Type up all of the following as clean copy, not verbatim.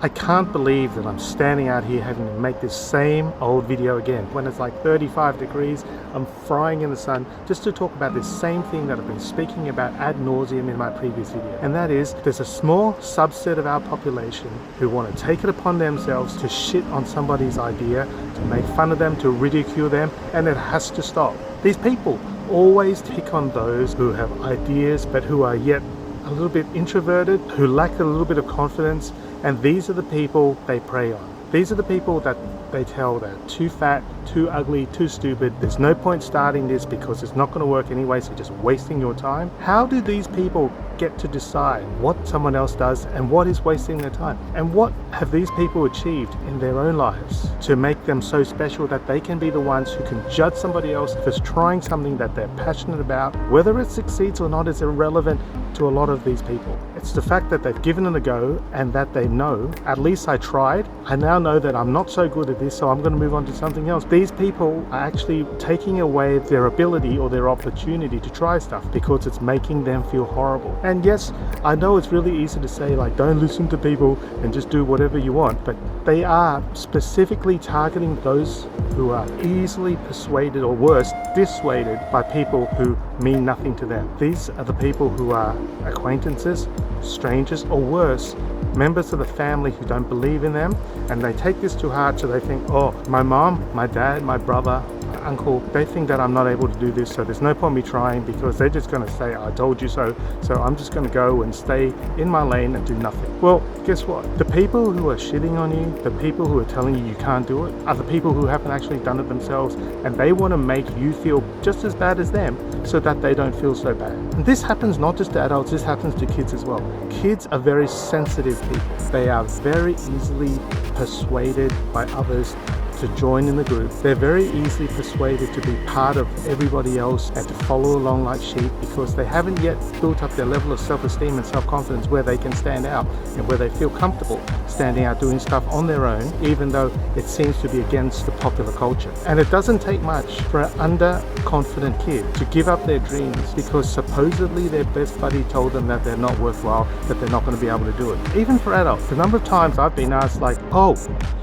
I can't believe that I'm standing out here having to make this same old video again when it's like 35 degrees. I'm frying in the sun just to talk about this same thing that I've been speaking about ad nauseum in my previous video. And that is, there's a small subset of our population who want to take it upon themselves to shit on somebody's idea, to make fun of them, to ridicule them, and it has to stop. These people always pick on those who have ideas but who are yet a little bit introverted, who lack a little bit of confidence, and these are the people they prey on. These are the people that they tell they're too fat, too ugly, too stupid. There's no point starting this because it's not going to work anyway, so you're just wasting your time. How do these people get to decide what someone else does and what is wasting their time? And what have these people achieved in their own lives to make them so special that they can be the ones who can judge somebody else for trying something that they're passionate about? Whether it succeeds or not is irrelevant to a lot of these people. It's the fact that they've given it a go and that they know, at least I tried. I now know that I'm not so good at this, so I'm going to move on to something else. These people are actually taking away their ability or their opportunity to try stuff because it's making them feel horrible. And yes, I know it's really easy to say, like, don't listen to people and just do whatever you want, but they are specifically targeting those who are easily persuaded, or worse, dissuaded by people who mean nothing to them. These are the people who are acquaintances, strangers, or worse, members of the family who don't believe in them, and they take this to heart, so they think, oh, my mom, my dad, my brother, my uncle, they think that I'm not able to do this, so there's no point me trying because they're just going to say, I told you so, so I'm just going to go and stay in my lane and do nothing. Well, guess what? The people who are shitting on you, the people who are telling you you can't do it, are the people who haven't actually done it themselves, and they want to make you feel just as bad as them so that they don't feel so bad. And this happens not just to adults, this happens to kids as well. Kids are very sensitive people. They are very easily persuaded by others to join in the group. They're very easily persuaded to be part of everybody else and to follow along like sheep because they haven't yet built up their level of self-esteem and self-confidence where they can stand out and where they feel comfortable standing out doing stuff on their own, even though it seems to be against the popular culture. And it doesn't take much for an underconfident kid to give up their dreams because supposedly their best buddy told them that they're not worthwhile, that they're not going to be able to do it. Even for adults, the number of times I've been asked, like, oh,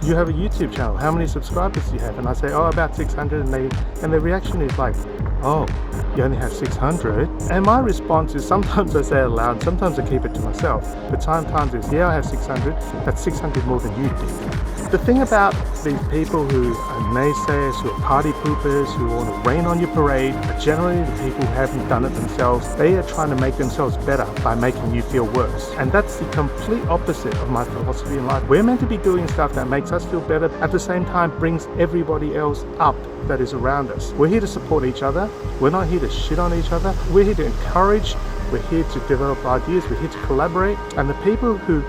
you have a YouTube channel, how many subscribers do you have? And I say, oh, about 600, and the reaction is like, oh, you only have 600? And my response is, sometimes I say it aloud, sometimes I keep it to myself, but sometimes it's, yeah, I have 600, that's 600 more than you do. The thing about these people who are naysayers, who are party poopers, who want to rain on your parade, are generally the people who haven't done it themselves. They are trying to make themselves better by making you feel worse. And that's the complete opposite of my philosophy in life. We're meant to be doing stuff that makes us feel better, at the same time brings everybody else up that is around us. We're here to support each other. We're not here to shit on each other. We're here to encourage. We're here to develop ideas. We're here to collaborate. And the people who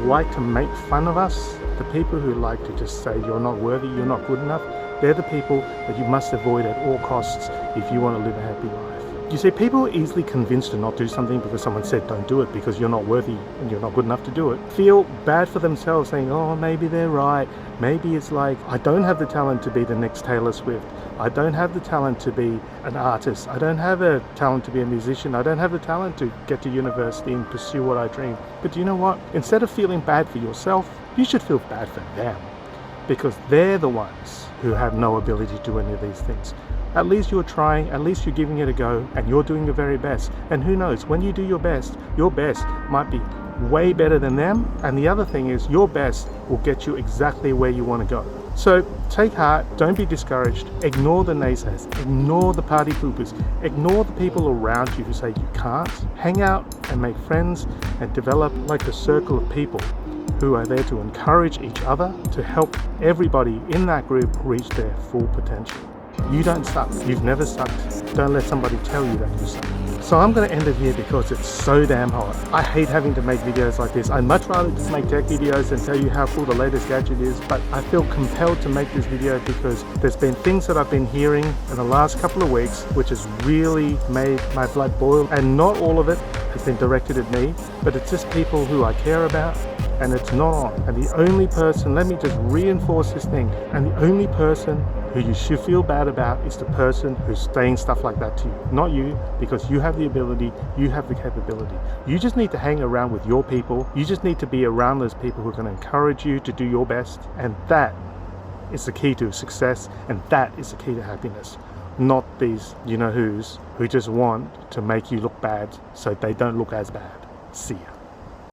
like to make fun of us, the people who like to just say you're not worthy, you're not good enough, they're the people that you must avoid at all costs if you want to live a happy life. You see, people are easily convinced to not do something because someone said don't do it because you're not worthy and you're not good enough to do it. Feel bad for themselves saying, oh, maybe they're right. Maybe it's like, I don't have the talent to be the next Taylor Swift. I don't have the talent to be an artist. I don't have a talent to be a musician. I don't have the talent to get to university and pursue what I dream. But do you know what? Instead of feeling bad for yourself, you should feel bad for them because they're the ones who have no ability to do any of these things. At least you're trying, at least you're giving it a go, and you're doing your very best. And who knows, when you do your best might be way better than them. And the other thing is, your best will get you exactly where you want to go. So take heart, don't be discouraged, ignore the naysayers, ignore the party poopers, ignore the people around you who say you can't. Hang out and make friends and develop like a circle of people who are there to encourage each other, to help everybody in that group reach their full potential. You don't suck. You've never sucked. Don't let somebody tell you that you suck. So I'm going to end it here because it's so damn hot. I hate having to make videos like this. I'd much rather just make tech videos and tell you how cool the latest gadget is, but I feel compelled to make this video because there's been things that I've been hearing in the last couple of weeks which has really made my blood boil, and not all of it has been directed at me, but it's just people who I care about, and it's not on. And the only person, let me just reinforce this thing, and the only person who you should feel bad about is the person who's saying stuff like that to you, not you, because you have the ability, you have the capability. You just need to hang around with your people. You just need to be around those people who are going to encourage you to do your best, and that is the key to success, and that is the key to happiness. Not these you-know-whos who just want to make you look bad so they don't look as bad. See ya.